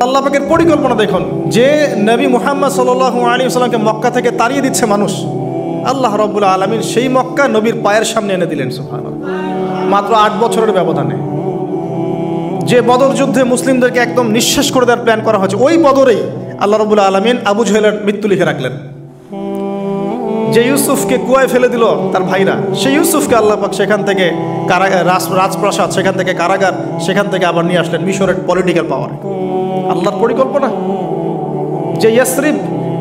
আল্লাহ পাকের পরিকল্পনা দেখুন, যে নবী মুহাম্মদ সাল্লাল্লাহু আলাইহি ওয়াসাল্লামকে মক্কা থেকে তাড়িয়ে দিচ্ছে মানুষ, আল্লাহ রাব্বুল আলামিন সেই মক্কা নবীর পায়ের সামনে এনে দিলেন। সুবহানাল্লাহ, মাত্র 8 বছরের ব্যবধানে। যে বদর যুদ্ধে মুসলিমদেরকে একদম নিঃশেষ করে দেওয়ার প্ল্যান করা হয়েছে, ওই বদরেই আল্লাহ রাব্বুল আলামিন আবু জেহেলের মৃত্যু লিখে রাখলেন। যে ইউসুফকে কুয়ায় ফেলে দিল তার ভাইরা, সেই ইউসুফকে আল্লাহ পাক সেখান থেকে রাজপ্রাসাদ, সেখান থেকে কারাগার, সেখান থেকে আবার নিয়ে আসলেন মিশরের পলিটিক্যাল পাওয়ারে। আল্লাহর পরিকল্পনা। যে ইয়াসরিব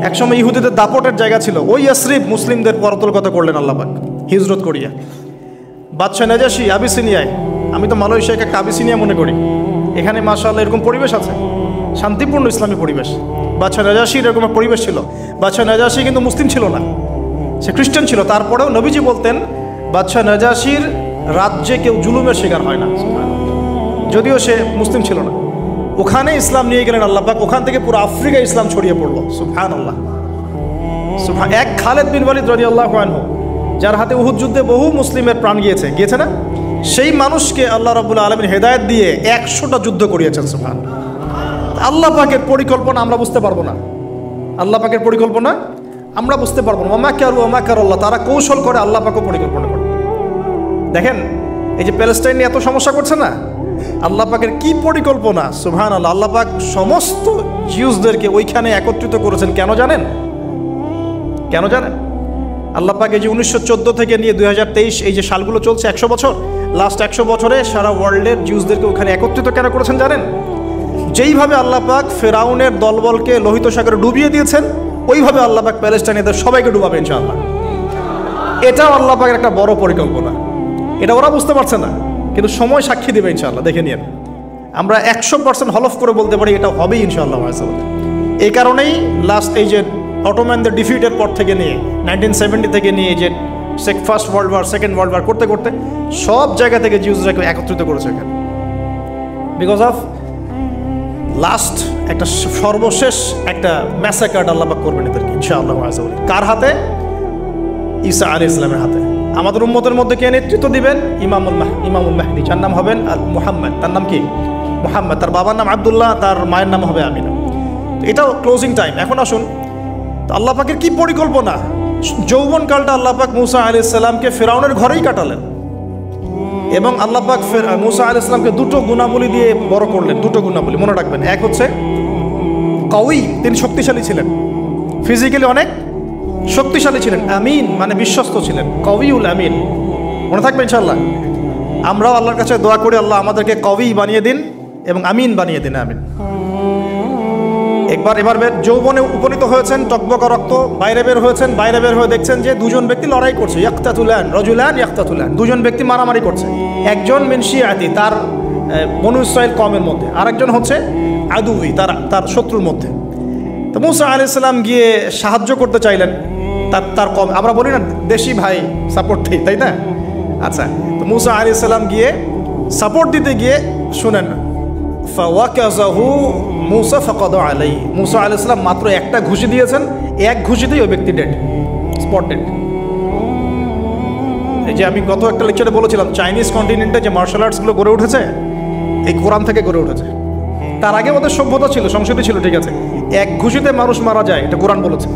একসময় ইহুদিদের দাপটের জায়গা ছিল, ওই ইয়াসরিব মুসলিমদের পরতলগত করলেন আল্লাহ পাক হিজরত করিয়া। বাদশাহ নাজাশি আবিসিনিয়ায়, আমি তো মালয়েশিয়াকে একটা আবিসিনিয়া মনে করি, এখানে মাশাআল্লাহ এরকম পরিবেশ আছে, শান্তিপূর্ণ ইসলামী পরিবেশ। বাদশাহ নাজাশির এরকম পরিবেশ ছিল। বাদশাহ নাজাশি কিন্তু মুসলিম ছিল না, সে খ্রিস্টান ছিল। তারপরেও নবীজি বলতেন বাদশাহ নাজাশির রাজ্যে কেউ জুলুমের শিকার হয় না, যদিও সে মুসলিম ছিল না। ওখানে ইসলাম নিয়ে গেলেন আল্লাহ পাক, ওখান থেকে পুরো আফ্রিকা ইসলাম ছড়িয়ে পড়লো। সুবহানাল্লাহ, এক খালেদ বিন ওয়ালিদ রাদিয়াল্লাহু আনহু, যার হাতে উহুদ যুদ্ধে বহু মুসলিমের প্রাণ গিয়েছে না, সেই মানুষকে আল্লাহ রাব্বুল আলামিন হেদায়েত দিয়ে 100টা যুদ্ধ করিয়েছেন। সুবহানাল্লাহ। আল্লাহ পাকের পরিকল্পনা আমরা বুঝতে পারবো না, আল্লাহ পাকের পরিকল্পনা আমরা বুঝতে পারবো না। ওয়ামাকারু ওয়ামাকারাল্লাহ, তারা কৌশল করে, আল্লাহ পাকও পরিকল্পনা করে। দেখেন এই যে প্যালেস্টাইন নিয়ে এত সমস্যা করছে না, আল্লাহ পাকের কি পরিকল্পনা! সুবহানাল্লাহ। আল্লাহ পাক সমস্ত জিউসদেরকে ওইখানে একত্রিত করেছেন। কেন জানেন? আল্লাহ পাক এই যে 1914 থেকে নিয়ে 2023 এই যে সালগুলো চলছে, 100 বছর, লাস্ট 100 বছরে সারা ওয়ার্ল্ডের জিউসদেরকে ওখানে একত্রিত কেন করেছেন জানেন? যেইভাবে আল্লাহ পাক ফেরাউনের দলবলকে লোহিত সাগরে ডুবিয়ে দিয়েছেন, ওইভাবে আল্লাহ পাক প্যালেস্টাইনিদের সবাইকে ডুবাবে ইনশাআল্লাহ। এটাও আল্লাহ পাকের একটা বড় পরিকল্পনা। এটা ওরা বুঝতে পারছে না, কিন্তু সময় সাক্ষী দেবে ইনশাআল্লাহ। দেখে নিন, আমরা 100% হলফ করে বলতে পারি এটা হবেই ইনশাআল্লাহ। এই কারণেই লাস্ট এই যে অটোম্যানদের ডিফিটের পর থেকে নিয়ে 1970 থেকে নিয়ে যে first world war, second world war করতে করতে সব জায়গা থেকে জিউসরাকে একত্রিত করেছে এখানে, বিকজ অফ লাস্ট একটা সর্বশেষ একটা ম্যাসাকার আল্লাহ পাক করবেন এদেরকে ইনশাআল্লাহ। কার হাতে? ঈসা আলাইহিস সালামের হাতে। আমাদের উম্মতের মধ্যে কে নেতৃত্ব দিবেন? ইমামুল মাহদি, যার নাম হবেন মুহাম্মদ। তার নাম কি? মুহাম্মদ। তার বাবার নাম আব্দুল্লাহ, তার মায়ের নাম হবে আমিনা। এটাও ক্লোজিং টাইম। এখন আসুন, আল্লাহ পাকের কি পরিকল্পনা! যৌবনকালটা আল্লাহ পাক মুসা আলাইহিস সালামকে ফেরাউনের ঘরেই কাটালেন, এবং আল্লাহ পাক মুসা আলাইহিস সালামকে দুটো গুণাবলী দিয়ে বড় করলেন। দুটো গুণাবলী মনে রাখবেন। এক হচ্ছে কওয়ী, তিনি শক্তিশালী ছিলেন, ফিজিক্যালি অনেক শক্তিশালী ছিলেন। আমিন মানে বিশ্বস্ত ছিলেন, কওয়িউল আমিন। মনে থাকবে ইনশাআল্লাহ। আমরাও আল্লাহর কাছে দোয়া করি, আল্লাহ আমাদেরকে কওয়ী বানিয়ে দিন এবং আমিন বানিয়ে দিন, আমিন। এবার যৌবনে উপনীত হয়েছেন, টকবকা রক্ত, বাইরে বের হয়েছেন। বাইরে বের হয়ে দেখছেন যে দুজন ব্যক্তি লড়াই করছে, রজুলান, দুজন ব্যক্তি মারামারি করছে। একজন মিন শিয়াতি, তার বনু ইসরাইল কওমের মধ্যে, আরেকজন হচ্ছে আদুই, তার শত্রুর মধ্যে। তো মুসা আলাইহিস সালাম গিয়ে সাহায্য করতে চাইলেন তার কম। আমরা বলি না দেশি ভাই সাপোর্ট দিই, তাই না? আচ্ছা, তো মুসা আলাইহিস সালাম গিয়ে সাপোর্ট দিতে গিয়ে শুনেন, ফাওয়াকাযাহু মুসা ফাকাদা আলাইহি, মুসা আলাইহিস সালাম মাত্র একটা ঘুষি দিয়েছেন, এক ঘুষিতেই ওই ব্যক্তি ডেড, স্পট ডেড। এই যে আমি গত একটা লেকচারে বলেছিলাম, চাইনিজ কন্টিনেন্টে যে মার্শাল আর্টসগুলো গড়ে উঠেছে, এই কোরআন থেকে গড়ে উঠেছে। তার আগে ওদের সভ্যতা ছিল, সংস্কৃতি ছিল, ঠিক আছে। এক ঘুষিতে মানুষ মারা যায়, এটা কোরআন বলেছে।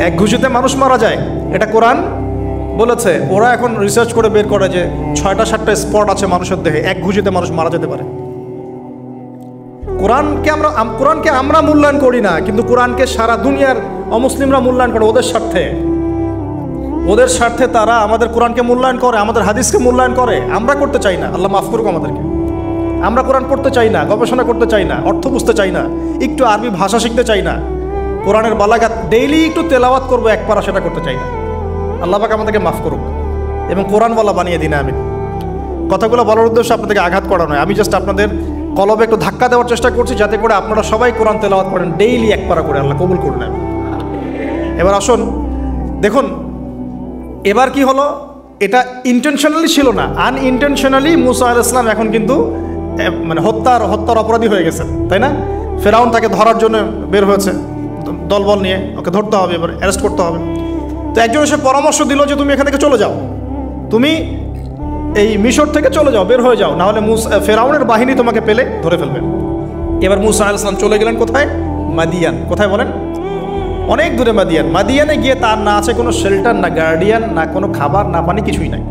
এক ঘুষিতে মানুষ মারা যায়, এটা কোরআন বলেছে। ওরা এখন রিসার্চ করে বের করে যে 6টা-7টা স্পট আছে মানুষের দেহে, এক ঘুষিতে মানুষ মারা যেতে পারে। কোরআনকে আমরা মূল্যায়ন করি না, কিন্তু কোরআনকে সারা দুনিয়ার অমুসলিমরা মূল্যায়ন করে ওদের স্বার্থে তারা আমাদের কোরআনকে মূল্যায়ন করে, আমাদের হাদিসকে মূল্যায়ন করে। আমরা করতে চাই না, আল্লাহ মাফ করুক আমাদেরকে। আমরা কোরআন পড়তে চাই না, গবেষণা করতে চাই না, অর্থ বুঝতে চাই না, একটু আরবি ভাষা শিখতে চাই না, কোরআনের বালাগাত ডেইলি একটু তেলাওয়াত করবো এক পারা, সেটা করতে চাই না। আল্লাহ পাক আমাদেরকে মাফ করুক এবং কোরআনওয়ালা বানিয়ে দিন, আমিন। কথাগুলো বলার উদ্দেশ্য আপনাদেরকে আঘাত করা নয়, আমি জাস্ট আপনাদের কলবে একটু ধাক্কা দেওয়ার চেষ্টা করছি, যাতে করে আপনারা সবাই কোরআন তেলাওয়াত করেন ডেইলি এক পারা করে। আল্লাহ কবুল করুন। এবার আসুন, দেখুন এবার কি হলো। এটা ইন্টেনশনালি ছিল না, আনইনটেনশনালি মুসা আলাইহিস সালাম এখন কিন্তু মানে হত্যার অপরাধী হয়ে গেছেন, তাই না? ফেরাউন তাকে ধরার জন্য বের হয়েছে দলবল নিয়ে, ওকে ধরতে হবে, এবার অ্যারেস্ট করতে হবে। তো একজন এসে পরামর্শ দিল যে তুমি এখান থেকে চলে যাও, তুমি এই মিশর থেকে চলে যাও, বের হয়ে যাও, না হলে ফেরাউনের বাহিনী তোমাকে পেলে ধরে ফেলবে। এবার মুসা আলাইহিস সালাম চলে গেলেন কোথায়? মাদিয়ান। কোথায় বলেন? অনেক দূরে মাদিয়ান। মাদিয়ানে গিয়ে তার না আছে কোনো শেল্টার, না গার্ডিয়ান, না কোনো খাবার, না পানি, কিছুই নাই।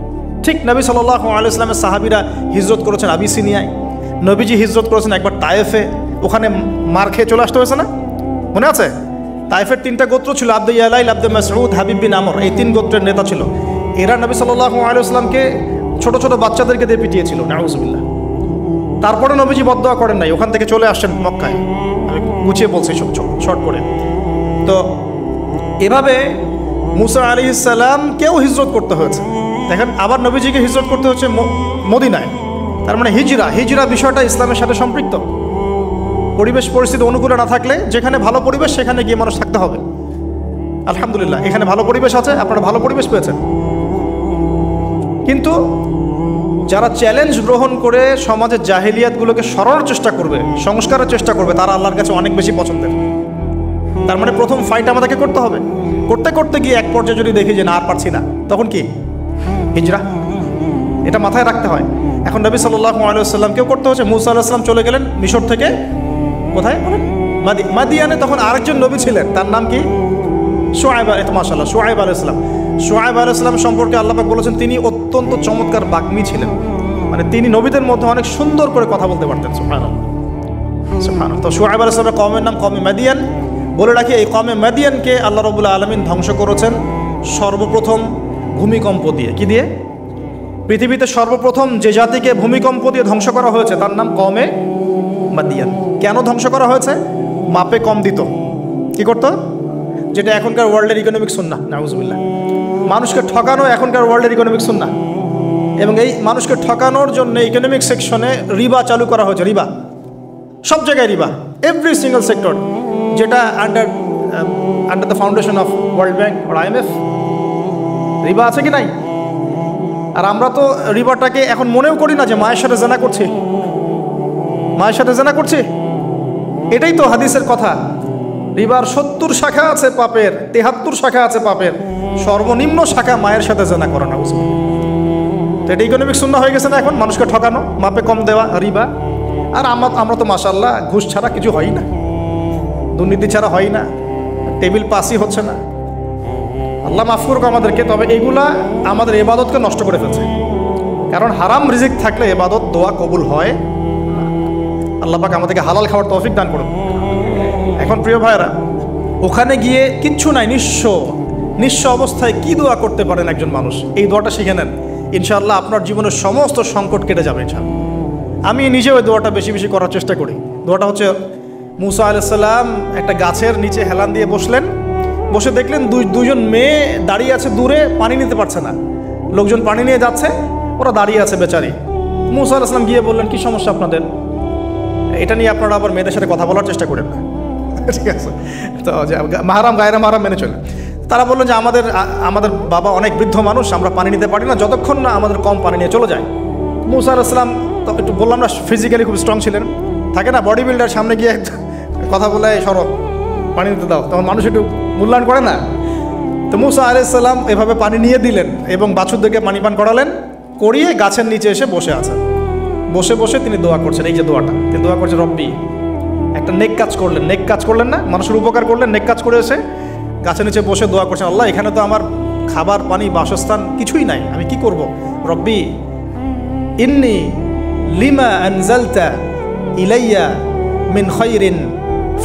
ঠিক নবী সাল্লাল্লাহু আলাইহি ওয়াসাল্লামের সাহাবীরা হিজরত করেছেন আবিসিনিয়ায়, নবীজি হিজরত করেছেন একবার তায়েফে, ওখানে মার খেয়ে চলে আসতে হয়েছে না, মনে আছে? তায়েফের 3টা গোত্র ছিল, আব্দে ইয়ালাইল, আব্দে মাসউদ, হাবিব বিন আমর, এই 3 গোত্রের নেতা ছিল। এরা নবী সাল্লাল্লাহু আলাইহি ওয়াসাল্লামকে ছোট ছোট বাচ্চাদেরকে দিয়ে পিটিয়েছিল, নাউজুবিল্লাহ। তারপরে নবীজি বদদোয়া করেন নাই, ওখান থেকে চলে আসছেন মক্কায়। আমি গুছিয়ে বলছি শর্ট করে। তো এভাবে মুসা আলাইহিস সালামকেও হিজরত করতে হয়েছে। দেখেন, আবার নবীজিকে হিজরত করতে হচ্ছে মদিনায়। তার মানে হিজরা বিষয়টা ইসলামের সাথে সম্পৃক্ত। পরিবেশ পরিস্থিতি অনুকূলে না থাকলে, যেখানে ভালো পরিবেশ সেখানে গিয়ে মানুষ থাকতে হবে। আলহামদুলিল্লাহ, এখানে ভালো পরিবেশ আছে, আপনারা ভালো পরিবেশ পেয়েছেন। কিন্তু যারা চ্যালেঞ্জ গ্রহণ করে সমাজের জাহেলিয়াতগুলোকে সরানোর চেষ্টা করবে, সংস্কারের চেষ্টা করবে, তারা আল্লাহর কাছে অনেক বেশি পছন্দের। তার মানে প্রথম ফাইট আমাদেরকে করতে হবে। করতে করতে গিয়ে এক পর্যায়ে যদি দেখি যে না, আর পারছি না, তখন কি? হিজরা। এটা মাথায় রাখতে হয়। এখন নবী সাল্লাল্লাহু আলাইহি ওয়াসাল্লামকেও করতে হচ্ছে। মুসা আলাইহিস সালাম চলে গেলেন মিশর থেকে কোথায়? মাদিয়ানে। তখন আরেকজন নবী ছিলেন, তার নাম কি? শুআয়ব। মাশাআল্লাহ, শুআয়ব আলাইহিস সালাম। শুআয়ব আলাইহিস সালাম সম্পর্কে আল্লাহ পাক বলেছেন তিনি অত্যন্ত চমৎকার বাগ্মী ছিলেন। মানে তিনি নবীদের মধ্যে অনেক সুন্দর করে কথা বলতে পারতেন। সুবহানাল্লাহ, সুবহানাল্লাহ। তো শুআয়ব আলাইহিস সালামের কওমের নাম কওমে মাদিয়ান। বলে রাখি, এই কওমে মাদিয়ানকে আল্লাহ রাব্বুল আলামিন ধ্বংস করেছেন সর্বপ্রথম ভূমিকম্প দিয়ে। কি দিয়ে? পৃথিবীতে সর্বপ্রথম যে জাতিকে ভূমিকম্প দিয়ে ধ্বংস করা হয়েছে তার নাম কওমে মাদিয়ান। কেন ধ্বংস করা হয়েছে? মাপে কম দিত। কি করতো? যেটা এখনকার ওয়ার্ল্ডের ইকোনমিক সুন্নাহ, নাউজুবিল্লাহ। মানুষকে ঠকানো এখনকার ওয়ার্ল্ডের ইকোনমিক সুন্নাহ। এবং এই মানুষকে ঠকানোর জন্য ইকোনমিক সেকশনে রিবা চালু করা হয়েছে। রিবা, সব জায়গায় রিবা, এভরি সিঙ্গল সেক্টর, যেটা under the foundation of World Bank আর IMF। রিবা আছে কি নাই? আর আমরা তো রিবাটাকে এখন মনেও করি না যে মায়ের সাথে জেনা করছি, মায়ের সাথে জেনা করছি। এটাই তো হাদিসের কথা। রিবার 70 শাখা আছে পাপের, 73 শাখা আছে পাপের, সর্বনিম্ন শাখা মায়ের সাথে জেনা করা না। তো এটা ইকোনমিক সুন্নাহ হয়ে গেছে না এখন, মানুষকে ঠকানো, মাপে কম দেওয়া, রিবা। আর আমরা তো মাশাআল্লাহ ঘুষ ছাড়া কিছু হয় না, দুর্নীতি ছাড়া হয় না, টেবিল পাসই হচ্ছে না। আল্লাহ মাফ করুক আমাদেরকে। তবে এগুলা আমাদের ইবাদতকে নষ্ট করে ফেলছে। কারণ হারাম রিজিক থাকলে ইবাদত, দোয়া কবুল হয়। আল্লাহ পাক আমাদেরকে হালাল খাওয়ার তৌফিক দান করুন। এখন প্রিয় ভাইরা, ওখানে গিয়ে কিচ্ছু নাই, নিঃস্ব অবস্থায় কি দোয়া করতে পারেন একজন মানুষ? এই দোয়াটা শিখে নেন, ইনশাআল্লাহ আপনার জীবনের সমস্ত সংকট কেটে যাবে ইনশাআল্লাহ। আমি নিজেও ওই দোয়াটা বেশি বেশি করার চেষ্টা করি। দোয়াটা হচ্ছে, মুসা আলাইহিস সালাম একটা গাছের নিচে হেলান দিয়ে বসলেন, বসে দেখলেন দুইজন মেয়ে দাঁড়িয়ে আছে দূরে, পানি নিতে পারছে না। লোকজন পানি নিয়ে যাচ্ছে, ওরা দাঁড়িয়ে আছে বেচারি। মুসা আলাইহিস সালাম গিয়ে বললেন, কি সমস্যা আপনাদের? এটা নিয়ে আপনারা আবার মেয়েদের সাথে কথা বলার চেষ্টা করেন না, ঠিক আছে? তো মাহারাম গায়রা মাহারাম মেনে চলে। তারা বললেন যে আমাদের বাবা অনেক বৃদ্ধ মানুষ, আমরা পানি নিতে পারি না যতক্ষণ না আমাদের কম পানি নিয়ে চলে যায়। মুসা আলাইহিস সালাম তো একটু বললাম না, ফিজিক্যালি খুব স্ট্রং ছিলেন। থাকে না বডি বিল্ডার, সামনে গিয়ে কথা বলে সরব, পানি নিতে দাও, তখন মানুষ একটু মূল্যায়ন করে না। তো মুসা আলাইহিস সালাম এভাবে পানি নিয়ে দিলেন এবং বাছুরদেরকে পানি পান করালেন, করিয়ে গাছের নিচে এসে বসে আছেন। বসে বসে তিনি দোয়া করছেন। এই যে দোয়াটা তিনি দোয়া করছেন, রব্বি, একটা নেক কাজ করলেন, নেক কাজ করলেন না, মানুষের উপকার করলেন, নেক কাজ করে এসে গাছের নিচে বসে দোয়া করছেন, আল্লাহ এখানে তো আমার খাবার, পানি, বাসস্থান কিছুই নাই, আমি কি করব? রব্বি ইন্নি লিমা আনজালতা ইলাইয়া মিন খায়রিন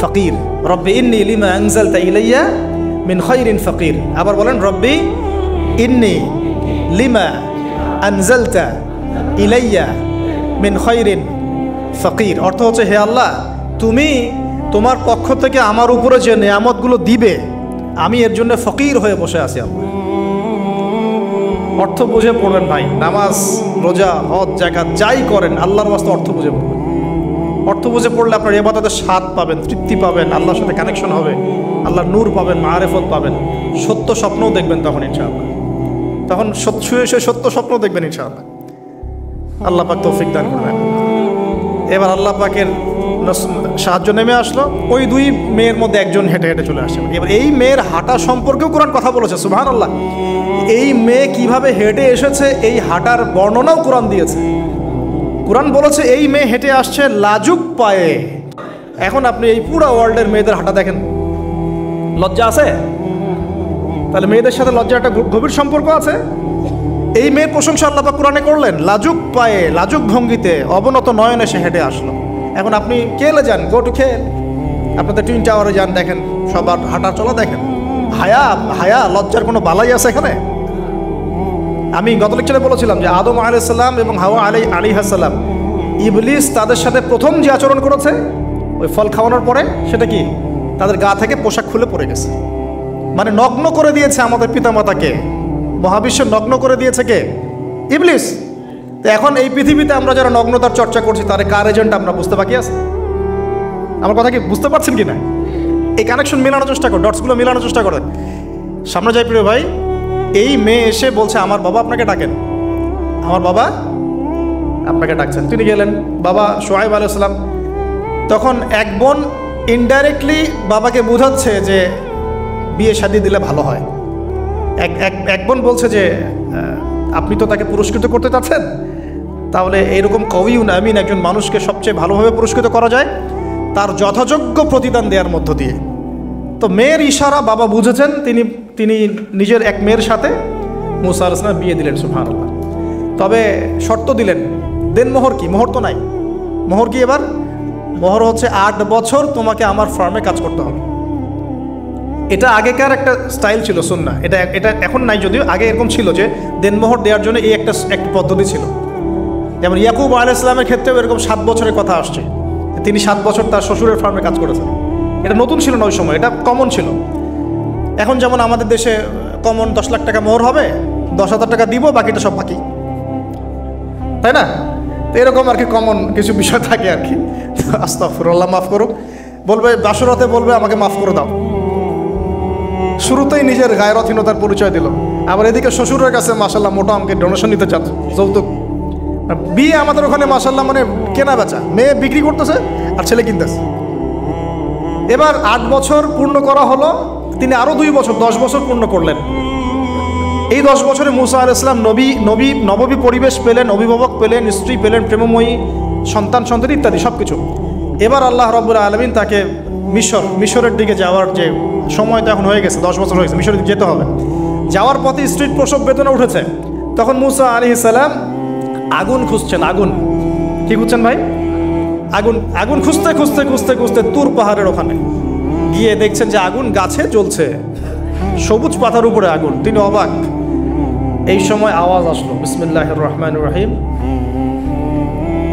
ফকির। রব্বি ইন্নি লিমা আনজালতা ইলাইয়া মিন খায়রিন ফকির। আবার বলেন, রব্বি ইন্নি লিমা আনজালতা ইলাইয়া মিন খায়রিন ফকির। অর্থ হচ্ছে, হে আল্লাহ, তুমি তোমার পক্ষ থেকে আমার উপরে যে নেয়ামতগুলো দিবে, আমি এর জন্য ফকির হয়ে বসে আছি। আল্লাহ, অর্থ বুঝে পড়বেন ভাই। নামাজ, রোজা, হজ, যাকাত যাই করেন আল্লাহর ওয়াস্তে অর্থ বুঝে পড়বেন। অর্থ বুঝে পড়লে আপনার ইবাদতের স্বাদ পাবেন, তৃপ্তি পাবেন, আল্লাহর সাথে কানেকশন হবে, আল্লাহর নূর পাবেন, মারেফত পাবেন, সত্য স্বপ্নও দেখবেন তখন ইনশাআল্লাহ। তখন শুয়ে শুয়ে সত্য স্বপ্ন দেখবেন ইনশাআল্লাহ। আল্লাহ পাক তৌফিক দান করবেন। এবার আল্লাহ পাকের সাহায্য নেমে আসলো। ওই দুই মেয়ের মধ্যে একজন হেঁটে হেঁটে চলে আসে। এবার এই মেয়ের হাঁটা সম্পর্কেও কোরআন কথা বলেছে, সুবহানাল্লাহ। এই মেয়ে কিভাবে হেঁটে এসেছে এই হাঁটার বর্ণনাও কোরআন দিয়েছে। কোরআন বলেছে এই মেয়ে হেঁটে আসছে লাজুক পায়ে, এখন আপনি এই পুরো ওয়ার্ল্ডের মেয়েদের হাঁটা দেখেন, লজ্জা আছে? তাহলে মেয়েদের সাথে লজ্জার একটা গভীর সম্পর্ক আছে। এই মেয়ের প্রশংসা আল্লাহ পাক কোরআনে করলেন, লাজুক পায়ে লাজুক ভঙ্গিতে অবনত নয়নে সে হেঁটে আসলো। এখন আপনি খেলে যান, গো টু খেল, আপনাদের টুইন টাওয়ারে যান, দেখেন সবার হাঁটা চলা দেখেন। হায়া লজ্জার কোনো বালাই আছে এখানে? আমি গত লেকচারে বলেছিলাম যে আদম আলাইহিস সালাম এবং হাওয়া আলাইহিস সালাম, ইবলিস তাদের সাথে প্রথম যে আচরণ করেছে ওই ফল খাওয়ানোর পরে, সেটা কি? তাদের গা থেকে পোশাক খুলে পড়ে গেছে। মানে নগ্ন করে দিয়েছে আমাদের পিতামাতাকে, মহাবিশ্ব নগ্ন করে দিয়েছে কে? ইবলিস। তো এখন এই পৃথিবীতে আমরা যারা নগ্নতার চর্চা করছি, তার কার এজেন্ট আমরা বুঝতে বাকি আছে? আমার কথা কি বুঝতে পারছেন কি না? এই কানেকশন মেলানোর চেষ্টা করেন, ডটসগুলো মেলানোর চেষ্টা করেন। সামনে যাই প্রিয় ভাই, এই মেয়ে এসে বলছে আমার বাবা আপনাকে ডাকেন, আমার বাবা আপনাকে ডাকছেন। তিনি গেলেন, বাবা শুআয়ব আলাইহিস সালাম। তখন এক বোন ইনডাইরেক্টলি বাবাকে বোঝাচ্ছে যে বিয়ে শাদী দিলে ভালো হয়। এক বোন বলছে যে আপনি তো তাকে পুরস্কৃত করতে চাচ্ছেন, তাহলে এইরকম কওয়িউন আমিন একজন মানুষকে সবচেয়ে ভালোভাবে পুরস্কৃত করা যায় তার যথাযোগ্য প্রতিদান দেওয়ার মধ্য দিয়ে। তো মেয়ের ইশারা বাবা বুঝেছেন, তিনি নিজের এক মেয়ের সাথে মুসা আলাইহিস সালাম বিয়ে দিলেন। সুবহানাল্লাহ। তবে শর্ত দিলেন, দেন মোহর কি? মোহর তো নাই। মোহর কি এবার? মোহর হচ্ছে 8 বছর তোমাকে আমার ফার্মে কাজ করতে হবে। এটা আগেকার একটা স্টাইল ছিল, সুন্নাহ। এটা এখন নাই, যদিও আগে এরকম ছিল যে দেনমোহর দেওয়ার জন্য এই একটা পদ্ধতি ছিল। যেমন ইয়াকুব আলাইহিস সালামের ক্ষেত্রেও এরকম 7 বছরের কথা আসছে, তিনি 7 বছর তার শ্বশুরের ফার্মে কাজ করেছেন। এটা নতুন ছিল না ওই সময়, এটা কমন ছিল। এখন যেমন আমাদের দেশে কমন 10 লাখ টাকা মোহর হবে, 10,000 টাকা দিব, বাকিটা সব বাকি, তাই না? তো এরকম আর কি কমন কিছু বিষয় থাকে আর কি। আস্তাগফিরুল্লাহ, মাফ করুক। বলবে বাসরাতে, বলবে আমাকে মাফ করে দাও। শুরুতেই নিজের গায়রতহীনতার পরিচয় দিল। আবার এদিকে শ্বশুরের কাছে মাশাল্লাহ মোটা অঙ্কের ডোনেশন নিতে চাচ্ছে, যৌতুক। বিয়ে আমাদের ওখানে মাশাল্লাহ মানে কেনা বেচা, মেয়ে বিক্রি করতেছে আর ছেলে কিনতেছে। এবার 8 বছর পূর্ণ করা হলো, তিনি আরও 2 বছর 10 বছর পূর্ণ করলেন। এই 10 বছরে মুসা আলাইহিস সালাম নববী পরিবেশ পেলেন, অভিভাবক পেলেন, স্ত্রী পেলেন, প্রেমময়ী সন্তান ইত্যাদি সব কিছু। এবার আল্লাহ রাব্বুল আলামিন তাকে মিশরের দিকে যাওয়ার যে সময় তো এখন হয়ে গেছে, 10 বছর হয়েছে, মিশরের দিকে যেতে হবে। যাওয়ার পথে স্ট্রিট প্রসব বেদনা উঠেছে। তখন মুসা আলাইহিস সালাম আগুন খুঁজছেন। আগুন কি খুঁজছেন ভাই? আগুন খুঁজতে তুর পাহাড়ের ওখানে গিয়ে দেখছেন যে আগুন গাছে জ্বলছে, সবুজ পাতার উপরে আগুন। তিনি অবাক। এই সময় আওয়াজ আসলো, বিসমিল্লাহির রহমানির রহিম,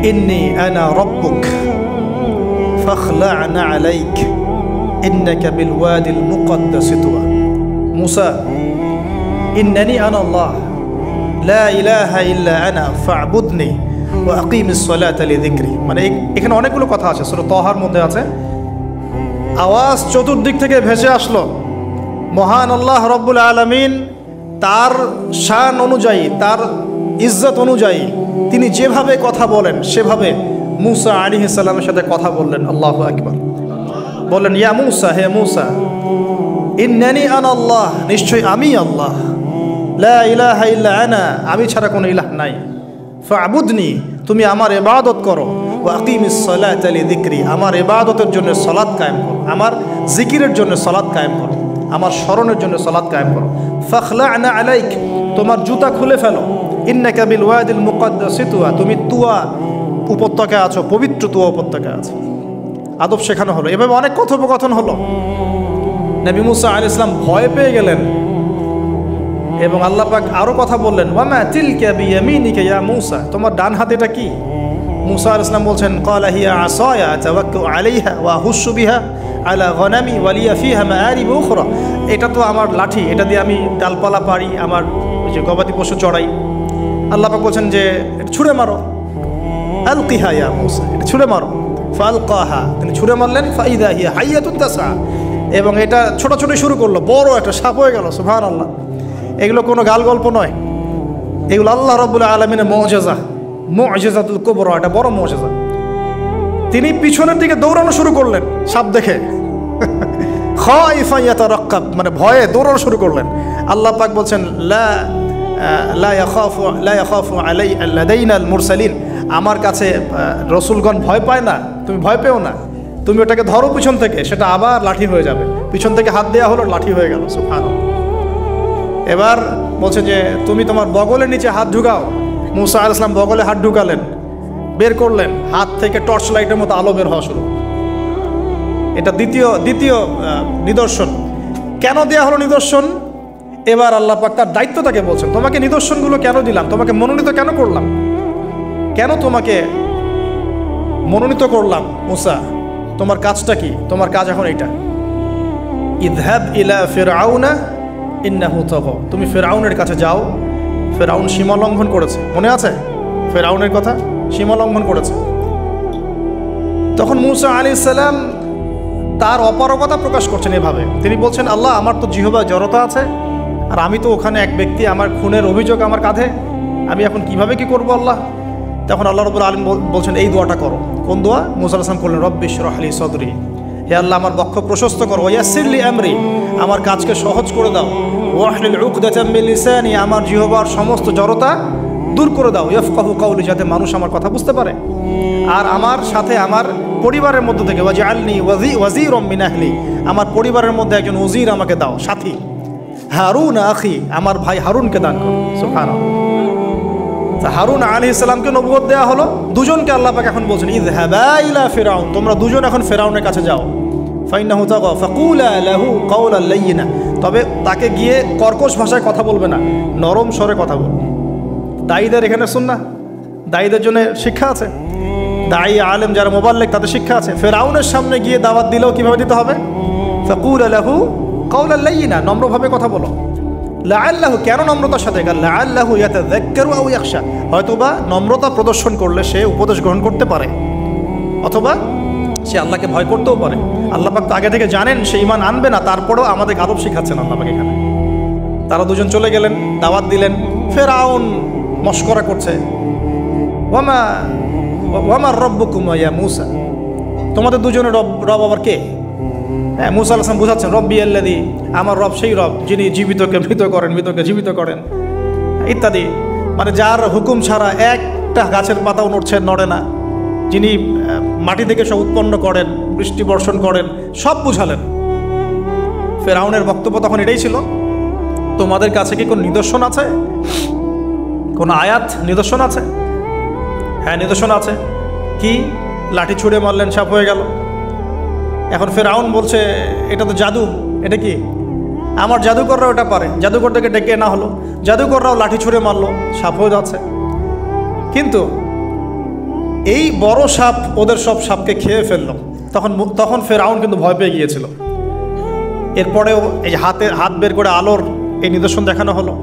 ইন্নী আনা রাব্বুক ফাখলা'না আলাইক ইন্নাকা বিল ওয়াদিল মুকদ্দাস তুয়া। মুসা, ইন্নানি আনা আল্লাহ লা ইলাহা ইল্লা আনা ফা'বুদনি ওয়া আকিমিস সালাতা লিযিকরি। মানে এখানে অনেকগুলো কথা আছে, সূরা তাহার মধ্যে আছে। আওয়াজ চতুর্দিক থেকে ভেসে আসলো। মহান আল্লাহ রব্বুল আলামিন তার শান অনুযায়ী, তার ইজ্জত অনুযায়ী তিনি যেভাবে কথা বলেন সেভাবে মুসা আলাইহিস সালামের সাথে কথা বললেন। আল্লাহু আকবার। বললেন, ইয়া মুসা, হে মুসা, ইন্নানি আনা আল্লাহ, নিশ্চয়ই আমি আল্লাহ, লা ইলাহা ইল্লা আনা, আমি ছাড়া কোনো ইলাহ নাই, ফা'বুদনি, তুমি আমার ইবাদত করো, ওয়া আকিমিস সালাতা লিযিকরি, আমার ইবাদতের জন্য সালাত কায়েম করো, আমার জিকিরের জন্য সালাত কায়েম করো, আমার স্মরণের জন্য সালাত কায়েম করো। ফাখলা'না আলাইক, তোমার জুতা খুলে ফেলো, ইন্নাকা বিল ওয়াদিল মুকদ্দাস তুয়া, তুমি তুয়া উপত্যকায় আছো, পবিত্র তুয়া উপত্যকায় আছো। আদব শেখানো হলো। এভাবে অনেক কথোপকথন হলো। নবী মুসা আলাইহিস সালাম ভয় পেয়ে গেলেন এবং আল্লাহ পাক আরও কথা বললেন, ওয়ামা তিলকা বিয়ামিনিকা ইয়া মুসা, তোমার ডান হাতে এটা কি? মুসা আলাইহিস সালাম বলছেন, ক্বালা হিয়া আসায়া আতাওয়াক্কাউ আলাইহা ওয়া আহুশু বিহা আলা গনামি ওয়া লিয়া ফিহা মাআরিব উখরা, এটা তো আমার লাঠি, এটা দিয়ে আমি ডালপালা পারি, আমার যে গবাদি পশু চড়াই। আল্লাহ পাক বলছেন যে ছুঁড়ে মারো, আলকিহা ইয়া মুসা, এটা ছুঁড়ে মারো। ফালকাহা, তিনি ছুঁড়ে মারলেন, ফাইদা হিয়া হাইয়াতুন তাসা, এবং এটা ছোটাছুটি শুরু করলো, বড় একটা সাপ হয়ে গেল। সুবহানাল্লাহ। এগুলো কোনো গাল গল্প নয়, এগুলো আল্লাহ রাব্বুল আলামিনের মুআজিজা, মুআজিজাতুল কুবরা, এটা বড় মুআজিজা। তিনি পিছনের দিকে দৌড়ানো শুরু করলেন সাপ দেখে, খাইফা ইয়াতারাক্কাব, মানে ভয়ে দৌড়ানো শুরু করলেন। আল্লাহ পাক বলছেন, লা ইয়াখাফু লাদাইনাল মুরসালিন, আমার কাছে রসুলগণ ভয় পায় না, তুমি ভয় পেও না। তুমি ওটাকে ধরো পিছন থেকে, সেটা আবার লাঠি হয়ে যাবে। পিছন থেকে হাত দেওয়া হলো, লাঠি হয়ে গেল। সুবহানাল্লাহ। এবার বলছে যে তুমি তোমার বগলের নিচে হাত ঢুকাও। মুসা আলাইহিস সালাম বগলে হাত ঢুকালেন, বের করলেন, হাত থেকে টর্চ লাইটের মতো আলো বের হওয়া শুরু। এটা দ্বিতীয় নিদর্শন। কেন দেয়া হলো নিদর্শন? এবার আল্লাহ পাক তার দায়িত্বটাকে বলছেন, তোমাকে নিদর্শনগুলো কেন দিলাম, তোমাকে মনোনীত কেন করলাম, কেন তোমাকে মনোনীত করলাম মুসা, তোমার কাজটা কি? তোমার কাজ এখন এইটা, ইযহাব ইলা ফিরআউনা ইন্নাহু তাগা, তুমি ফিরআউনের কাছে যাও। ফিরআউন সীমা লঙ্ঘন করেছে, মনে আছে ফিরআউনের কথা? সীমা লঙ্ঘন করেছে। তখন মুসা আলাইহিস সালাম তার অপারগতা প্রকাশ করছেন এভাবে, তিনি বলছেন, আল্লাহ আমার তো জিহ্বায় জড়তা আছে, আর আমি তো ওখানে এক ব্যক্তি, আমার খুনের অভিযোগ আমার কাঁধে, আমি এখন কিভাবে কি করব আল্লাহ? তখন আল্লাহ রাব্বুল আলামিন বলছেন এই দোয়াটা করো। কোন দোয়া? মুসা আলাইহিস সালাম করলেন, রব্বি ইশরাহ লি সাদরি, হে আল্লাহ আমার বক্ষ প্রশস্ত করো, ওয়াসসির লি আমরি, আমার কাজকে সহজ করে দাও, ওয়াহলিল উকদাতাম মিন লিসানি, আমার জিহ্বার সমস্ত জড়তা দূর করে দাও, ইয়াফকাহু কাওলি, যাতে মানুষ আমার কথা বুঝতে পারে। আর আমার সাথে আমার পরিবারের মধ্যে থেকে ওয়াজআলনি ওয়াজিরাম মিন আহলি, আমার পরিবারের মধ্যে একজন ওজির আমাকে দাও, সাথী। হারুন আখি, আমার ভাই হারুনকে দান করো। সুবহানাল্লাহ। হারুন আলাইহিস সালামকে নবুয়ত দেওয়া হলো, দুজনকে আল্লাহ পাক এখন বলছেন, ইযহাবা ইলা ফিরআউন, তোমরা দুজন এখন ফিরআউনের কাছে যাও। ফাইন্নাহু তাগা ফাকুলা লাহু কাওলান লাইয়িনা, তবে তাকে গিয়ে কর্কশ ভাষায় কথা বলবে না, নরম স্বরে কথা বলবে। দায়ীদের এখানে সুন্নাহ, দায়ীদের জন্য শিক্ষা আছে, দায়ী আলেম যারা মুবাল্লিগ তাদের শিক্ষা আছে। ফিরআউনের সামনে গিয়ে দাওয়াত দিলেও কিভাবে দিতে হবে? ফাকুলা লাহু কাওলান লাইয়িনা, নম্রভাবে কথা বলো। লাআল্লাহু, কেন নম্রতার সাথে? লাআল্লাহু ইয়াতাযাক্কারু আও ইয়াখশা, হয়তোবা নম্রতা প্রদর্শন করলে সে উপদেশ গ্রহণ করতে পারে, অথবা সে আল্লাহকে ভয় করতেও পারে। আল্লাহ পাক তো আগে থেকে জানেন সে ঈমান আনবে না, তারপরেও আমাদের আদব শিখাচ্ছেন আল্লাহ পাক এখানে। তারা দুজন চলে গেলেন, দাওয়াত দিলেন। ফিরআউন মশকরা করছে, ওয়ামা রব্বুকুম ইয়া মূসা, তোমাদের দুজনের রব আবার কে? হ্যাঁ, মুসা আলাইহিস সালাম বুঝাচ্ছেন, রব্বি আল্লাযী, আমার রব সেই রব যিনি জীবিতকে মৃত করেন, মৃতকে জীবিত করেন, ইত্যাদি। মানে যার হুকুম ছাড়া একটা গাছের পাতাও নড়ে না, যিনি মাটি থেকে সব উৎপন্ন করেন, বৃষ্টি বর্ষণ করেন, সব বুঝালেন। ফিরআউনের বক্তব্য তখন এটাই ছিল, তোমাদের কাছে কি কোনো নিদর্শন আছে, কোনো আয়াত নিদর্শন আছে? হ্যাঁ, নিদর্শন আছে। কি? লাঠি ছুঁড়ে মারলেন, সাপ হয়ে গেল। এখন ফিরআউন বলছে এটা তো জাদু, এটা কি? আমার জাদুকররাও এটা পারে, জাদুকরটাকে ডেকে না হলো, জাদুকররাও লাঠি ছুঁড়ে মারলো, সাপ হয়ে যাচ্ছে। কিন্তু এই বড় সাপ ওদের সব সাপকে খেয়ে ফেললো। তখন ফিরআউন কিন্তু ভয় পেয়ে গিয়েছিল। এরপরেও এই হাত বের করে আলোর এই নিদর্শন দেখানো হলো,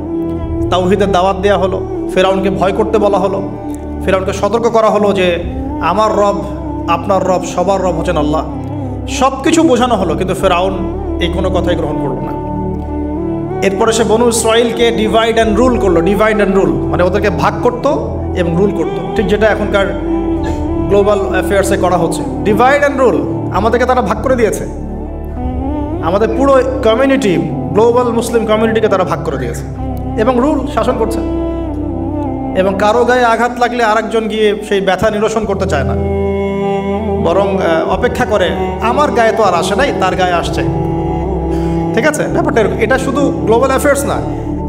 তাওহীদের দাওয়াত দেওয়া হলো, ফিরআউনকে ভয় করতে বলা হলো, ফিরআউনকে সতর্ক করা হলো যে আমার রব, আপনার রব, সবার রব হচ্ছেন আল্লাহ। সব কিছু বোঝানো হলো, কিন্তু ফিরআউন এই কোনো কথাই গ্রহণ করলো না। এরপরে সে বনু ইসরাইলকে ডিভাইড অ্যান্ড রুল করলো। ডিভাইড অ্যান্ড রুল মানে ওদেরকে ভাগ করতো এবং রুল করতো, ঠিক যেটা এখনকার গ্লোবাল অ্যাফেয়ার্সে করা হচ্ছে। ডিভাইড অ্যান্ড রুল, আমাদেরকে তারা ভাগ করে দিয়েছে, আমাদের পুরো কমিউনিটি, গ্লোবাল মুসলিম কমিউনিটিকে তারা ভাগ করে দিয়েছে এবং রুল শাসন করছে। এবং কারো গায়ে আঘাত লাগলে আরেকজন গিয়ে সেই ব্যথা নিরসন করতে চায় না, বরং অপেক্ষা করে, আমার গায়ে তো আর আসে নাই, তার গায়ে আসছে। ঠিক আছে, ব্যাপারটা এটা শুধু গ্লোবাল অ্যাফেয়ার্স না,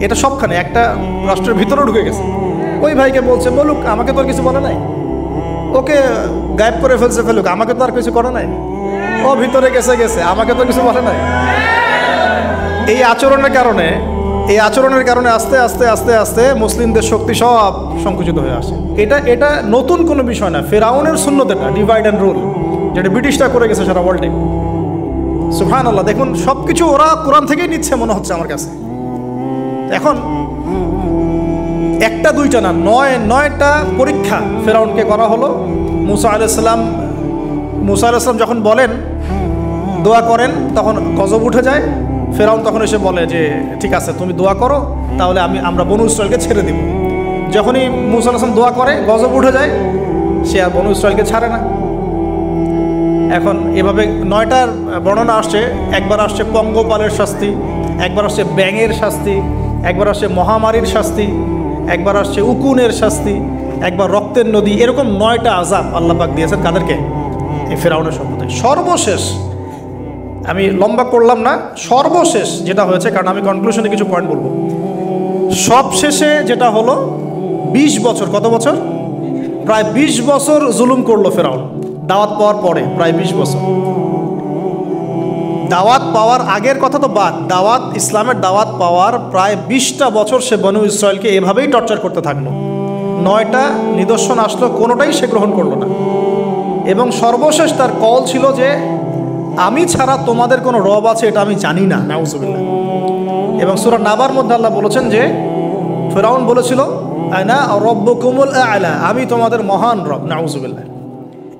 এটা সবখানে, একটা রাষ্ট্রের ভিতরেও ঢুকে গেছে। ওই ভাইকে বলছে বলুক, আমাকে তো আর কিছু বলে নাই, ওকে গায়েব করে ফেলুক, আমাকে তো আর কিছু করে নাই, ও ভিতরে গেছে, আমাকে তো কিছু বলে নাই। এই আচরণের কারণে আস্তে আস্তে আস্তে আস্তে মুসলিমদের শক্তি সব সংকুচিত হয়ে আসে। এটা নতুন কোনো বিষয় না, ফিরআউনের সুন্নত এটা, ডিভাইড অ্যান্ড রুল, যেটা ব্রিটিশরা করে গেছে সারা ওয়ার্ল্ডে। সুবহানাল্লাহ, দেখুন সব কিছু ওরা কোরআন থেকেই নিচ্ছে মনে হচ্ছে আমার কাছে। এখন একটা দুইটা না, নয়টা পরীক্ষা ফিরআউনকে করা হলো। মুসা আলাইহিস সালাম যখন বলেন, দোয়া করেন, তখন গজব উঠে যায়। ফিরআউন তখন এসে বলে যে ঠিক আছে, তুমি দোয়া করো, তাহলে আমরা বনু ইসরাইলকে ছেড়ে দিব। যখনই মুসা আলাইহিস সালাম দোয়া করে, গজব উঠে যায়, সে আর বনু ইসরাইলকে ছাড়ে না। এখন এভাবে 9টার বর্ণনা আসছে। একবার আসছে পঙ্গপালের শাস্তি, একবার আসছে ব্যাঙের শাস্তি, একবার আসছে মহামারীর শাস্তি, একবার আসছে উকুনের শাস্তি, একবার রক্তের নদী। এরকম 9টা আযাব আল্লাহ পাক দিয়েছেন কাদেরকে? এই ফেরাউনের সভ্যতায়। সর্বশেষ, আমি লম্বা করলাম না, সর্বশেষ যেটা হয়েছে, কারণ আমি কনক্লুশনে কিছু পয়েন্ট বলবো। সবশেষে যেটা হলো 20 বছর, কত বছর? প্রায় 20 বছর জুলুম করলো ফেরাউন দাওয়াত পাওয়ার পরে। প্রায় 20 বছর। দাওয়াত পাওয়ার আগের কথা তো বাদ, দাওয়াত, ইসলামের দাওয়াত পাওয়ার প্রায় 20টা বছর সে বনু ইসরায়েলকে এভাবেই টর্চার করতে থাকলো। 9টা নিদর্শন আসলো, কোনোটাই সে গ্রহণ করলো না। এবং সর্বশেষ তার কল ছিল যে আমি ছাড়া তোমাদের কোনো রব আছে এটা আমি জানি না, নাউজুবিল্লাহ। এবং সূরা নাবার মধ্যে আল্লাহ বলেছেন যে ফেরাউন বলেছিল আনা রব্বুকুমুল আ'লা, আমি তোমাদের মহান রব, নাউজুবিল্লাহ।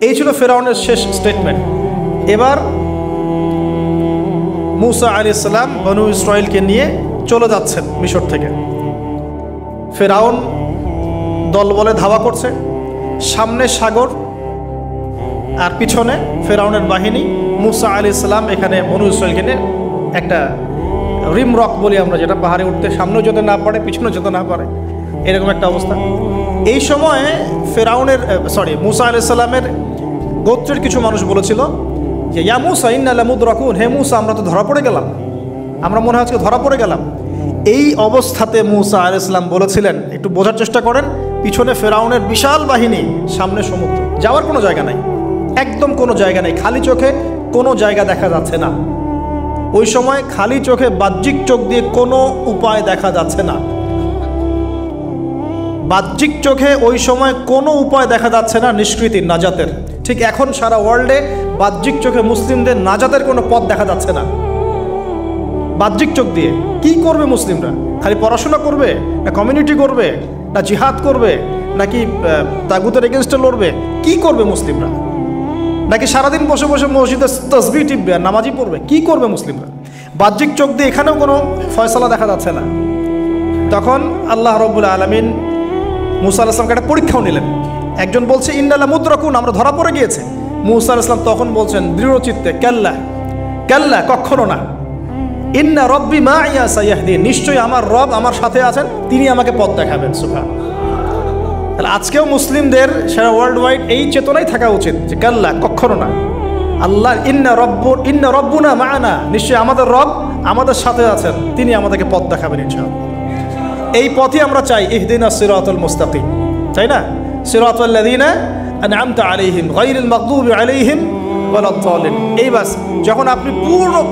এই ছিল ফেরাউনের শেষ স্টেটমেন্ট। এবার মূসা আলাইহিস সালাম বনু ইসরায়েলকে নিয়ে চলে যাচ্ছেন মিশর থেকে। ফেরাউন দলবলে ধাওয়া করছে, সামনে সাগর আর পিছনে ফেরাউনের বাহিনী। মূসা আলাইহিস সালাম এখানে বনু ইসরায়েলকে নিয়ে একটা রিম রক বলি আমরা, যেটা পাহাড়ে উঠতে সামনেও যেতে না পারে পিছনেও যেতে না পারে, এরকম একটা অবস্থা। এই সময়ে ফেরাউনের মূসা আলাইহিস সালামের গোত্রের কিছু মানুষ বলেছিল যে ইয়া মূসা ইন্না লামুদরাকুন, হে মূসা আমরা তো ধরা পড়ে গেলাম, আমরা মনে হয় আজকে ধরা পড়ে গেলাম। এই অবস্থাতে মূসা আলাইহিস সালাম বলেছিলেন, একটু বোঝার চেষ্টা করেন, পিছনে ফেরাউনের বিশাল বাহিনী, সামনে সমুদ্র, যাওয়ার কোনো জায়গা নাই, একদম কোনো জায়গা নেই, খালি চোখে কোনো জায়গা দেখা যাচ্ছে না। ওই সময় খালি চোখে, বাহ্যিক চোখ দিয়ে কোনো উপায় দেখা যাচ্ছে না। বাহ্যিক চোখে ওই সময় কোনো উপায় দেখা যাচ্ছে না নিষ্কৃতির, নাজাতের। ঠিক এখন সারা ওয়ার্ল্ডে বাহ্যিক চোখে মুসলিমদের নাজাতের কোনো পথ দেখা যাচ্ছে না। বাহ্যিক চোখ দিয়ে কি করবে মুসলিমরা? খালি পড়াশোনা করবে, না কমিউনিটি করবে, না জিহাদ করবে, নাকি তাগুতের এগেনস্টে লড়বে? কি করবে মুসলিমরা? নাকি সারাদিন বসে বসে মসজিদে তসবিহ টিপবে আর নামাজি পড়বে? কি করবে মুসলিমরা? বাহ্যিক চোখ দিয়ে এখানেও কোনো ফয়সালা দেখা যাচ্ছে না। তখন আল্লাহ রাব্বুল আলামিন মূসা আলাইহিস সালামকে একটা পরীক্ষাও নিলেন। একজন বলছে ইন্না লামুদরাকুন, আমরা ধরা পড়ে গিয়েছে। মূসা আলাইহিস সালাম তখন বলছেন দৃঢ় চিত্তে, কাল্লা কাল্লা, কখনো না, ইন্না রব্বি মাইয়া সাইয়াহদিন, নিশ্চয়ই আমার রব আমার সাথে আছেন, তিনি আমাকে পথ দেখাবেন। সুবহানাল্লাহ। তাহলে আজকেও মুসলিমদের সারা ওয়ার্ল্ড ওয়াইড এই চেতনাই থাকা উচিত যে কাল্লা, কখনো না, আল্লাহ ইন্না রব্বুনা মা'ানা, নিশ্চয়ই আমাদের রব আমাদের সাথে আছেন, তিনি আমাদেরকে পথ দেখাবেন ইনশাআল্লাহ। এই পথই আমরা চাই, ইহদিনাস সিরাতাল মুস্তাকিম, তাই না? সিরাতাল লাযিনা আন'আমতা আলাইহিম গায়রিল মাগদুবি আলাইহিম ওয়ালাদ-দাল্লিন। এই বাস, যখন আপনি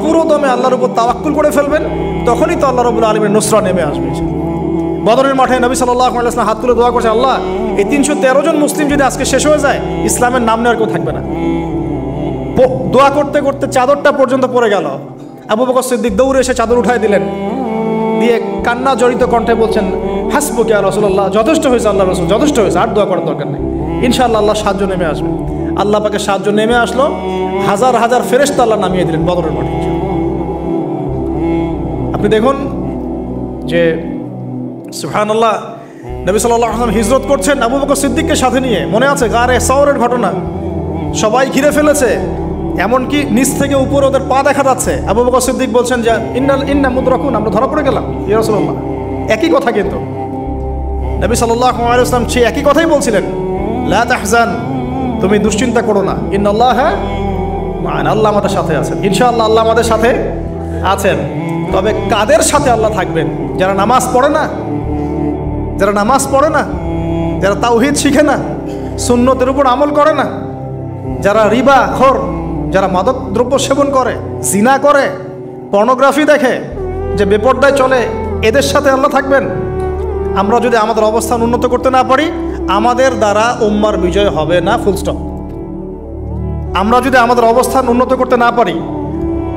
পুরো দমে আল্লাহর উপর তাওয়াক্কুল করে ফেলবেন, তখনই তো আল্লাহ রাব্বুল আলামিনের নুসরা নেমে আসবে। বদরের মাঠে নবী সাল্লাল্লাহু আলাইহি ওয়াসাল্লাম হাত তুলে দোয়া করছে, আল্লাহ এই 313 জন মুসলিম যদি আজকে শেষ হয়ে যায়, ইসলামের নাম নেওয়ার কেউ থাকবে না। দোয়া করতে করতে চাদরটা পর্যন্ত পড়ে গেল। আবু বকর সিদ্দিক দৌড়ে এসে চাদর উঠাই দিলেন, দিয়ে কান্না জড়িত কণ্ঠে বলছেন, হাসবুকা ইয়া রাসূলুল্লাহ, যথেষ্ট হয়েছে আল্লাহ রাসূল, যথেষ্ট হয়েছে, আর দোয়া করার দরকার নেই, ইনশাআল্লাহ আল্লাহ সাহায্য নেমে আসবে। আল্লাহ পাকে সাহায্য নেমে আসলো, হাজার হাজার ফেরেশতা আল্লাহ নামিয়ে দিলেন বদরের মাঠে। আপনি দেখুন যে সুবহানাল্লাহ, নবী সাল্লাল্লাহু আলাইহি ওয়াসাল্লাম হিজরত করছেন আবু বকর সিদ্দিককে সাথে নিয়ে, মনে আছে গারে সাওরের ঘটনা, সবাই ঘিরে ফেলেছে, এমনকি নিচ থেকে উপরে ওদের পা দেখা যাচ্ছে। আবু বকর সিদ্দিক বলছেন যে ইন্না মুদরাকুন, আমরা ধরা পড়ে গেলাম ইয়া রাসূলুল্লাহ। একই কথা কিন্তু নবী সাল্লাল্লাহু আলাইহি ওয়াসাল্লাম সেই একই কথাই বলছিলেন, লা তাহজান, তুমি দুশ্চিন্তা করো না, ইন্নাল্লাহা মা'ানা, আল্লাহ আমাদের সাথে আছেন, ইনশাআল্লাহ আল্লাহ আমাদের সাথে আছেন। তবে কাদের সাথে আল্লাহ থাকবেন? যারা নামাজ পড়ে না, যারা নামাজ পড়ে না, যারা তাওহীদ শিখে না, সুন্নতের উপর আমল করে না, যারা রিবা খোর, যারা মাদক দ্রব্য সেবন করে, জিনা করে, পর্নোগ্রাফি দেখে, যে বেপরদায় চলে, এদের সাথে আল্লাহ থাকবেন। আমরা যদি আমাদের অবস্থান উন্নত করতে না পারি, আমাদের দ্বারা উম্মার বিজয় হবে না, ফুল স্টপ। আমরা যদি আমাদের অবস্থান উন্নত করতে না পারি,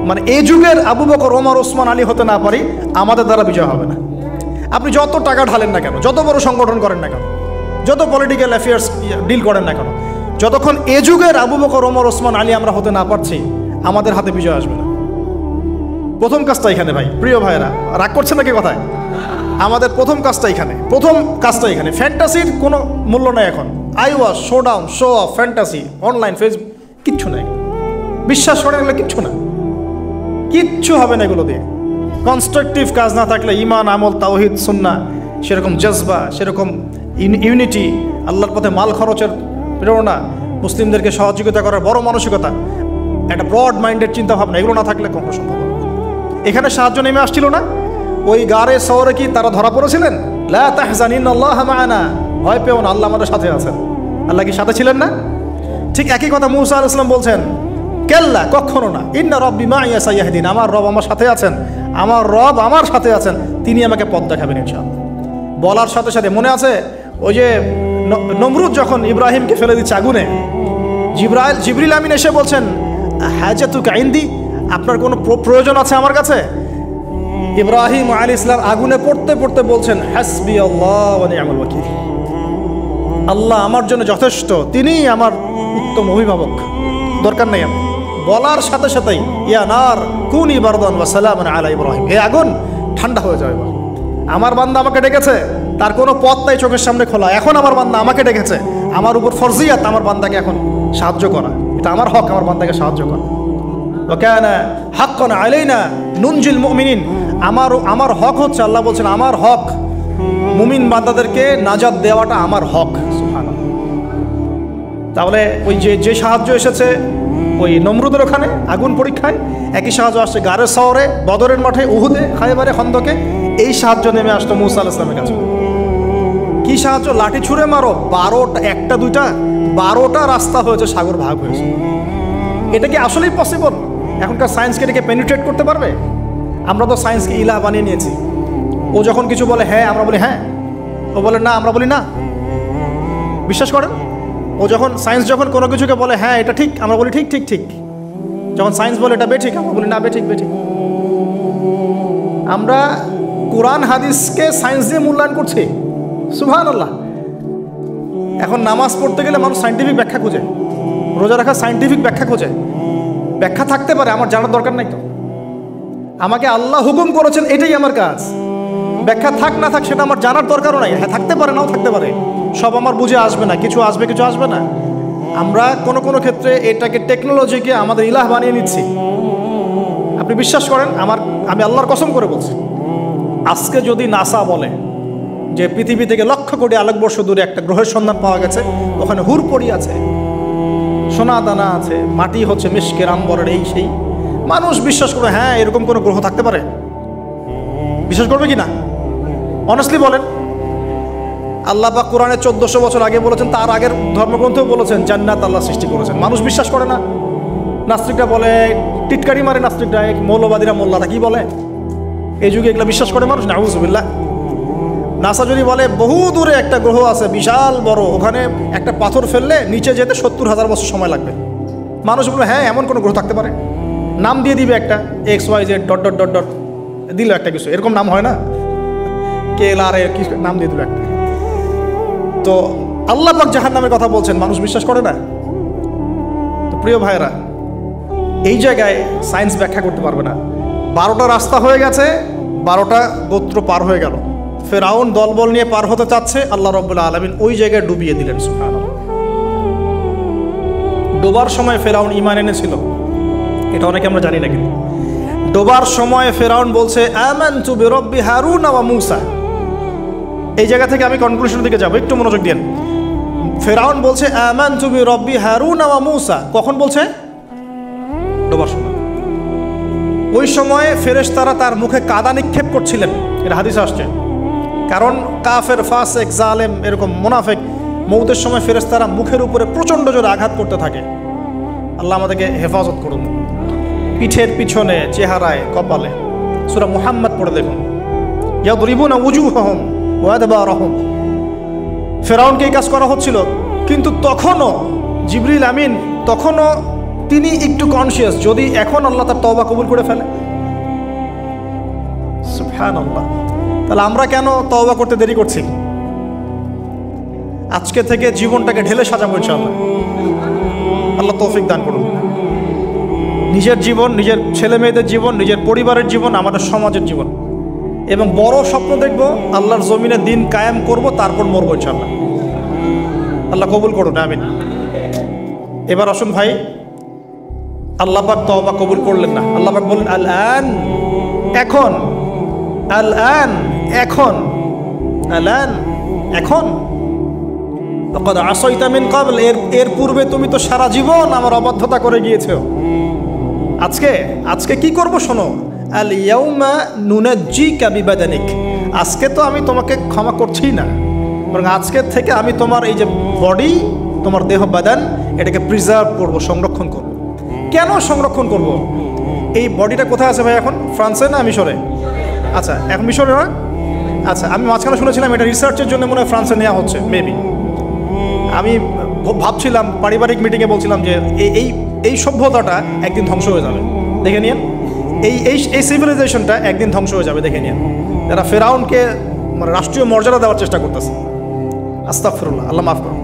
মানে এই যুগের আবু বকর, ওমর, ওসমান, আলী হতে না পারি, আমাদের দ্বারা বিজয় হবে না। আপনি যত টাকা ঢালেন না কেন, যত বড় সংগঠন করেন না কেন, যত পলিটিক্যাল অ্যাফেয়ার্স ডিল করেন না কেন, যতক্ষণ এ যুগের আবু বকর, ওমর, ওসমান, আলী আমরা হতে না পারছি, আমাদের হাতে বিজয় আসবে না। প্রথম কাজটা এখানে ভাই, প্রিয় ভাইরা, রাগ করছেন নাকি কথায়? আমাদের প্রথম কাজটা এখানে, ফ্যান্টাসির কোনো মূল্য নেই এখন। Eyewash, show down, show off, fantasy, online, Facebook, কিচ্ছু নাই। বিশ্বাস করে গেলে কিচ্ছু হবে না এগুলো দিয়ে। কনস্ট্রাকটিভ কাজ না থাকলে, ইমান, আমল, তাওহীদ, সুন্নাহ, সেরকম জজবা, সেরকম ইউনিটি, আল্লাহর পথে মাল খরচের প্রেরণা, মুসলিমদেরকে সহযোগিতা করার বড় মানসিকতা, একটা ব্রড মাইন্ডেড চিন্তাভাবনা, এগুলো না থাকলে কখনো সম্ভব হবে না। এখানে সাহায্য নেমে আসছিল না? ওই গারে শহরে কি তারা ধরা পড়েছিলেন? লা তাহজান ইন্নাল্লাহা মা'ানা, ভয় পেও না, আল্লাহ আমাদের সাথে আছেন। আল্লাহ কি সাথে ছিলেন না? ঠিক একই কথা মুসা আলাইহিস সালাম বলছেন, কেল্লা, কখনো না, ইন্না রব্বি মা'ইয়া সাইয়াহদিন, আমার রব আমার সাথে আছেন, আমার রব আমার সাথে আছেন, তিনি আমাকে পথ দেখাবেন ইনশাআল্লাহ। বলার সাথে সাথে মনে আছে ওই যে নমরুদ যখন ইব্রাহিমকে ফেলে দিচ্ছে আগুনে, জিবরিল আমিন এসে বলছেন, হাজাতুকা ইনদি, আপনার কোনো প্রয়োজন আছে আমার কাছে? ইব্রাহিম আলাইহিস সালাম আগুনে পড়তে পড়তে বলছেন, হাসবি আল্লাহ ওয়া নি'মাল ওয়াকিল, আল্লাহ আমার জন্য যথেষ্ট, তিনিই আমার উত্তম অভিভাবক, দরকার নেই আমার। বলার সাথে সাথেই ইয়া নার কুনি বারদান ওয়া সালামান আলা ইব্রাহিম, হে আগুন ঠান্ডা হয়ে যাবে। আমার বান্দা আমাকে ডেকেছে, তার কোনো পথ নাই চোখের সামনে খোলা, এখন আমার বান্দা আমাকে ডেকেছে, আমার উপর ফরজিয়াত আমার বান্দাকে এখন সাহায্য করা, এটা আমার হক, আমার বান্দাকে সাহায্য করা। ওয়া কানা হাক্কান আলাইনা নুনজিল মুমিনিন, আমার হক হচ্ছে, আল্লাহ বলছেন আমার হক মুমিন বান্দাদেরকে নাজাত দেওয়াটা আমার হক। সুবহানাল্লাহ। তাহলে ওই যে সাহায্য এসেছে ওই নমরুদের ওখানে আগুন পরীক্ষায়, একই সাহায্য আসছে গারে শহরে, বদরের মাঠে, উহুদে, খায়বারে, খন্দকে, এই সাহায্য নেমে আসতো মুসা আলাইহিস সালামের কাছে। কি সাহায্য? লাঠি ছুঁড়ে মারো, 12টা, একটা দুইটা 12টা রাস্তা হয়েছে, সাগর ভাগ হয়েছে। এটা কি আসলেই পসিবল? এখনকার সায়েন্সকে এটাকে পেনিট্রেট করতে পারবে? আমরা তো সায়েন্সকে ইলাহ বানিয়ে নিয়েছি। ও যখন কিছু বলে হ্যাঁ, আমরা বলি হ্যাঁ, ও বলে না, আমরা বলি না। বিশ্বাস করেন? ও যখন সায়েন্স যখন কোনো কিছুকে বলে হ্যাঁ এটা ঠিক, আমরা বলি ঠিক ঠিক ঠিক। যখন সায়েন্স বলে এটা বেঠিক, আমরা বলি না বেঠিক বেঠিক। আমরা কোরআন হাদিসকে সায়েন্স দিয়ে মূল্যায়ন করছি। সুবহানাল্লাহ। এখন নামাজ পড়তে গেলে মানুষ সায়েন্টিফিক ব্যাখ্যা খোঁজে, রোজা রাখা সায়েন্টিফিক ব্যাখ্যা খোঁজে। ব্যাখ্যা থাকতে পারে, আমার জানার দরকার নাই তো। আমাকে আল্লাহ হুকুম করেছেন, এটাই আমার কাজ। ব্যাখ্যা থাক না থাক সেটা আমার জানার দরকারও নাই। হ্যাঁ থাকতে পারে, নাও থাকতে পারে, সব আমার বুঝে আসবে না, কিছু আসবে কিছু আসবে না। আমরা কোনো ক্ষেত্রে এটাকে টেকনোলজিকে আমাদের ইলাহ বানিয়ে নিচ্ছি। আপনি বিশ্বাস করেন, আমি আল্লাহর কসম করে বলছি, আজকে যদি নাসা বলে যে পৃথিবী থেকে লক্ষ কোটি আলোকবর্ষ দূরে একটা গ্রহের সন্ধান পাওয়া গেছে, ওখানে হুরপড়ি আছে, সোনা দানা আছে, মাটি হচ্ছে মিশকের আম্বরের, এই সেই, মানুষ বিশ্বাস করে হ্যাঁ এরকম কোনো গ্রহ থাকতে পারে? বিশ্বাস করবে কি না? অনেস্টলি বলেন। আল্লাহ পাক কোরআনে 1400 বছর আগে বলেছেন, তার আগের ধর্মগ্রন্থেও বলেছেন জান্নাত আল্লাহ সৃষ্টি করেছেন। মানুষ বিশ্বাস করে না। নাস্তিকরা বলে, টিটকারি মারে নাস্তিকরা, মৌলবাদীরা, মোল্লারা কি বলে, এই যুগে এগুলো বিশ্বাস করে মানুষ? নাউযুবিল্লাহ। নাসা যদি বলে বহু দূরে একটা গ্রহ আছে বিশাল বড়, ওখানে একটা পাথর ফেললে নিচে যেতে 70,000 বছর সময় লাগবে, মানুষ বলবে হ্যাঁ এমন কোনো গ্রহ থাকতে পারে? নাম দিয়ে দিবে একটা XYZ dot dot dot dot, দিল একটা কিছু, এরকম নাম হয় না, KLR কি নাম দিয়ে দিল একটা। তো আল্লাহ পাক জাহান্নামের কথা বলছেন, মানুষ বিশ্বাস করে না। তো প্রিয় ভাইরা, এই জায়গায় সায়েন্স ব্যাখ্যা করতে পারবে না। 12টা রাস্তা হয়ে গেছে, 12টা গোত্র পার হয়ে গেল। ফেরাউন দলবল নিয়ে পার হতে চাচ্ছে, আল্লাহ রাব্বুল আলামিন ওই জায়গায় ডুবিয়ে দিলেন। সুবহানাল্লাহ। ডোবার সময় ফেরাউন ঈমান এনেছিল, এটা অনেকে আমরা জানি না, কিন্তু ডোবার সময় ফেরাউন বলছে আমানতু বিরব্বি হারুন ওয়া মূসা। এই জায়গা থেকে আমি কনক্লুশনের দিকে যাব, একটু মনোযোগ দিন। ফেরাউন বলছে আমানতু বিরব্বি হারুন ওয়া মূসা, কখন বলছে? ডোবার সময়। ওই সময়ে ফেরেশতারা তার মুখে কাদা নিক্ষেপ করছিলেন, এটা হাদিসে আসছে। কারণ কাফের, ফাসেক, জালেম, এরকম মুনাফিক, মৌতের সময় ফেরেশতারা মুখের উপরে প্রচণ্ড জোরে আঘাত করতে থাকে। আল্লাহ আমাদেরকে হেফাজত করুন। পিঠের পিছনে, চেহারায়, কপালে। সূরা মুহাম্মদ পড়ে দেখুন, ইয়াদরিবুনা উজুহাহুম ওয়া আদবারহুম। ফেরাউনকে এই কাজ করা হচ্ছিল, কিন্তু তখনও জিবরিল আমিন, তখনও তিনি একটু কনসিয়াস, যদি এখন আল্লাহ তার তওবা কবুল করে ফেলে। সুবহানাল্লাহ। তাহলে আমরা কেন তওবা করতে দেরি করছি? আজকে থেকে জীবনটাকে ঢেলে সাজাবো ইনশাআল্লাহ। আল্লাহ তৌফিক দান করুন। নিজের জীবন, নিজের ছেলে মেয়েদের জীবন, নিজের পরিবারের জীবন, আমাদের সমাজের জীবন, এবং বড় স্বপ্ন দেখব, আল্লাহর জমিনে দিন কায়েম করব, তারপর মরবো ইনশাআল্লাহ। আল্লাহ কবুল করুন, আমিন। এবার আসুন ভাই, আল্লাহ পাক তওবা কবুল করলেন না। আল্লাহ পাক বললেন আল আন, এখন, আল আন, এখন, আল আন, এখন। লাকাদ আসাইতা মিন ক্বাবল, এর পূর্বে তুমি তো সারা জীবন আমার অবাধ্যতা করে গিয়েছো। আজকে কি করব শোনো, আল ইয়াউমা নুনাজ্জিকা বিবাদানিক, আজকে তো আমি তোমাকে ক্ষমা করছি না, বরং আজকের থেকে আমি তোমার এই যে বডি, তোমার দেহ বাদান, এটাকে প্রিজার্ভ করব, সংরক্ষণ করব। কেন সংরক্ষণ করব? এই বডিটা কোথায় আছে ভাই এখন? ফ্রান্সে না মিশরে? আচ্ছা, এখন মিশরে না? আচ্ছা, আমি মাঝখানে শুনেছিলাম এটা রিসার্চের জন্য মনে হয় ফ্রান্সে নেওয়া হচ্ছে, মেবি। আমি ভাবছিলাম, পারিবারিক মিটিংয়ে বলছিলাম যে এই সভ্যতাটা একদিন ধ্বংস হয়ে যাবে, দেখে নিন। এই সিভিলাইজেশনটা একদিন ধ্বংস হয়ে যাবে, দেখে নিন। যারা ফেরাউনকে মানে রাষ্ট্রীয় মর্যাদা দেওয়ার চেষ্টা করতেছে, আস্তাগফিরুল্লাহ, আল্লাহ মাফ করুন।